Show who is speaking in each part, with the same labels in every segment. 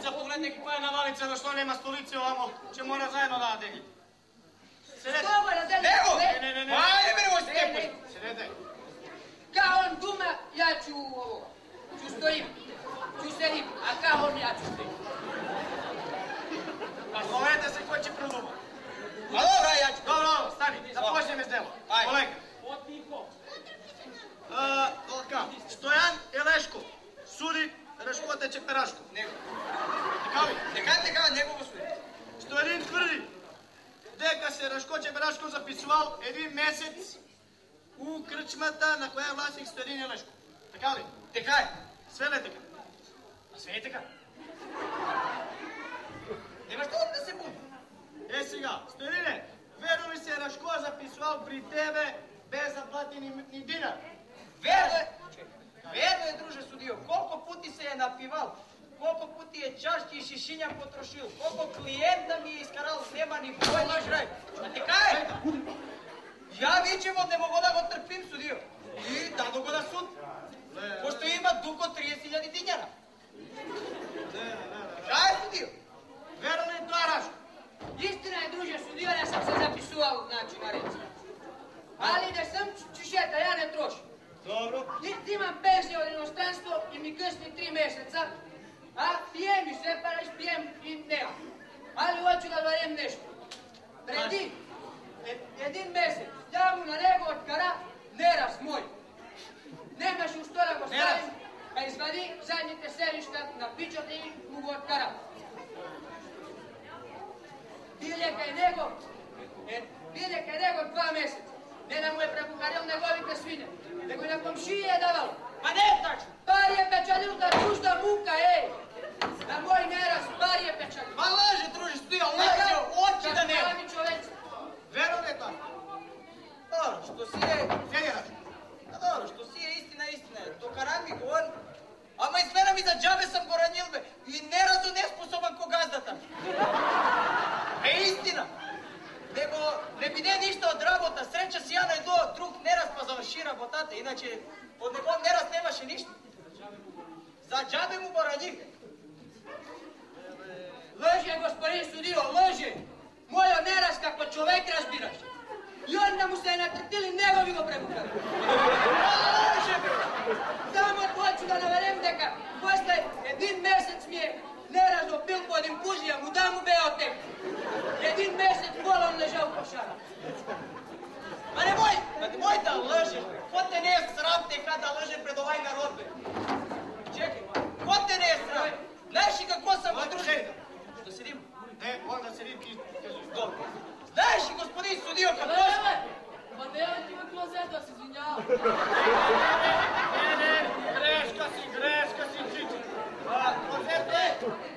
Speaker 1: Стефчица, погледни која навалица, зашто нема столици овамо, ќе мора заедно да дели. Седете.
Speaker 2: Него!
Speaker 1: Не.
Speaker 2: Ајде, бре, мој Стефчица.
Speaker 1: Седете.
Speaker 3: Као он дума, ја ću ovoga. Ću stojim. Ću sedim, a kao on ja ću stojim.
Speaker 1: Pa zovете се кој ќе продума.
Speaker 2: А добра, ја ću.
Speaker 1: Добро, стани, започнеме с дело.
Speaker 2: Ајде.
Speaker 1: Колега. Стојан Елешков, суди Решкоте Чеперашков.
Speaker 2: Него.
Speaker 1: Така ли?
Speaker 2: Дека, него го суди.
Speaker 1: Стојанин тврди дека се Решко Чеперашков записувал един месец у крчмата на која е власник Стојанин Елешков. Така ли?
Speaker 2: Дека е.
Speaker 1: Све ли така? А све е така?
Speaker 2: Нема што да се буни.
Speaker 1: Е сега, Стојанине, верно ли се Решко записувал при тебе без да плати ни динар?
Speaker 2: Верно е, друже судио. Колко пути се е напивал, колко пути е чашки и шишиња потрошил, колко клиента ми е искарал, нема ни појма жрај. А така е. Ја вичемо не мога да го трпим, судио. И дадо го на суд. Пошто има дук од 30.000 дињара. Така е, судио.
Speaker 1: Верно ли тоа, Рашко?
Speaker 3: Истина е, друže судио, да sam se zapisувал, значи, на рец. Ali da sam čušeta, ja ne trošim.
Speaker 1: Dobro.
Speaker 3: Imam penziju od inostranstvo i mi kasni 3 meseca, a pijem i sve para ispijem i nemam. Ali hoću da varem nešto. Predi, jedin mesec, ja mu na nego otkara, neraz moj. Nemaš u stola go stavim, pa izvadi zadnjite sedišta na pičote i mu go otkara. Biljeka je nego 2 meseca. Ne nam mu je prebuharil negovite svine, nego i na komšije je davalo.
Speaker 2: Pa ne je tačno.
Speaker 3: Par je pečalil da čužda muka, ej! Na moj neraz, par je pečalil.
Speaker 2: Ma laže, druže, studija, laže, oči da ne.
Speaker 3: Pravi čovec.
Speaker 1: Верно ли е тоа?
Speaker 2: Dobro, što si je...
Speaker 1: Седи, Рашко.
Speaker 2: A dobro, što si je istina je. Dokara mi govori. Ама измена ми за джабе съм го ранил, бе. И не разу неспособен ко газдата. Е истина. Него не биде ништо од работа. Среќа си ја најдо друг нераз па заврши работата. Иначе од негов нераз немаше ништо. За джабе му го раних.
Speaker 3: Лъже, господин судио, лъже. Мојо нераз како човек разбираш. И onda mu se natrtili негови го пребукали.
Speaker 2: Лаже, бе.
Speaker 3: Само hoću da navedem дека posle 1 месец ми е neraz opil po jedin pužija, mu da mu beo tek. 1 месец bolom ležao po šara.
Speaker 2: Ma nemoj da lžeš, bе. Ko te ne je sram teka da lže pred ovaj narod, bе? Čekaj, ko te ne je sram? Znaš i kako sam odružen? Što sedim?
Speaker 1: Не, мора да седим ти.
Speaker 2: Dobro. Знаеш ли, господин судио, какво
Speaker 3: Леле, па не ти ме клозета, се извинявам.
Speaker 1: Не, грешка си, чичи.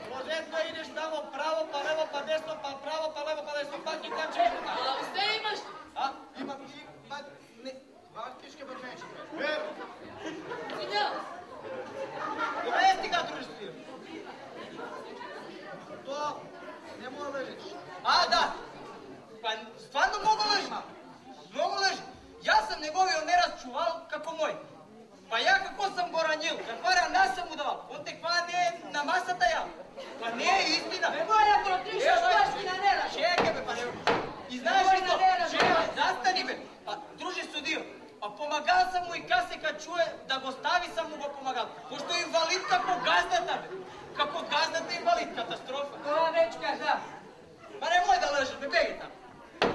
Speaker 1: Клозетно идеш тамо право, па лево, па десно, па право, па лево, па десно, пак и там чешка.
Speaker 3: А сте имаш?
Speaker 1: Имам и пак не. Вартишке бървече.
Speaker 3: Извинявам.
Speaker 2: Добре стига, дружество.
Speaker 1: То не мога да лежиш.
Speaker 2: А, да. Па, стварно много лъжи. Много лъжи. Јас съм неговиот нераз чувал како мој. Па ја како съм го ранил, каква рана съм му давал. Он теква не е на масата ја. Па не е истина.
Speaker 3: Немој да протришаш башки на нераз.
Speaker 2: Чекай, бе, па не. И знаеш ли то? Чекай, застани, бе. Па, друже судио, па помагал съм му и касека чуе да го стави съм му го помагал. Пошто инвалид како газдата, бе. Како газдата инвалид, катастрофа.
Speaker 3: Това вече каза.
Speaker 2: Па немој да лъжеш, бе, беги там.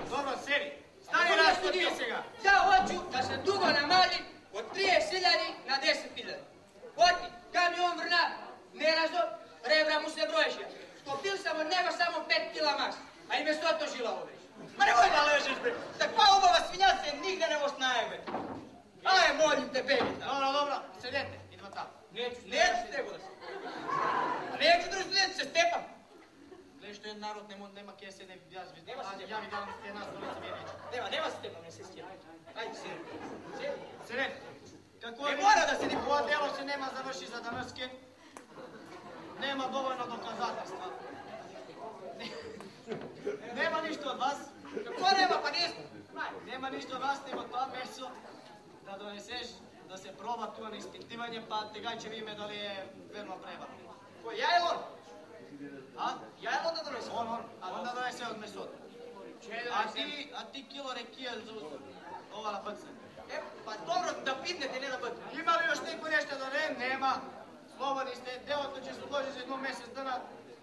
Speaker 1: Добро, седи. Стани Рашко ти сега.
Speaker 3: Ja hoću da se dugo namali od 30.000 na 10.000. Oti, kamion vrna, nerazo, rebra mu se broješe. Stopil sam od njega samo 5 kila mas, a ime soto žila ove.
Speaker 2: Ma nemoj da ležeš, bre. Takva ubava svinja se nigde ne moš naje, bre. Aj, molim te, bebi tam.
Speaker 1: Dobro, седете. Идва там.
Speaker 2: Neću tego da se. Neću, druži, neću se stepam.
Speaker 1: Гледаш, што е народ, нема ке седе, јас ви
Speaker 2: Нема се
Speaker 1: ја ви давам една столица, вие нече.
Speaker 2: Nema se stepam, ne se stepam. Ajde, sedi.
Speaker 1: Седете. Како
Speaker 2: Не мора да седи
Speaker 1: ова дело се нема заврши за денеска. Нема доволно доказателства. Нема ништо од вас.
Speaker 2: Какво нема, па не сме.
Speaker 1: Нема ништо од вас, него тоа месо да донесеш, да се проба тоа на испитивање, па тега ќе видиме дали е верно преба.
Speaker 2: Кој, ја или он?
Speaker 1: А ти кило рекија за ова на бъцне.
Speaker 2: Па добро да пивнете, не да бъде.
Speaker 1: Има ли още некој нешто да не? Нема. Слободни сте, делото ќе се сложи за едно месец дана.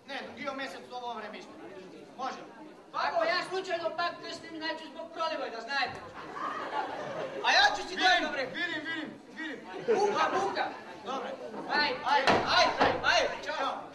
Speaker 1: Не, другиот месец ово време исто. Може.
Speaker 3: Ако јас случајно пак крстим, значи због проливај, да знаете.
Speaker 2: А ја ќе си дојдам време.
Speaker 1: Видим.
Speaker 3: Бука.
Speaker 1: Добре.
Speaker 3: Ајде.
Speaker 2: Ајде, чао.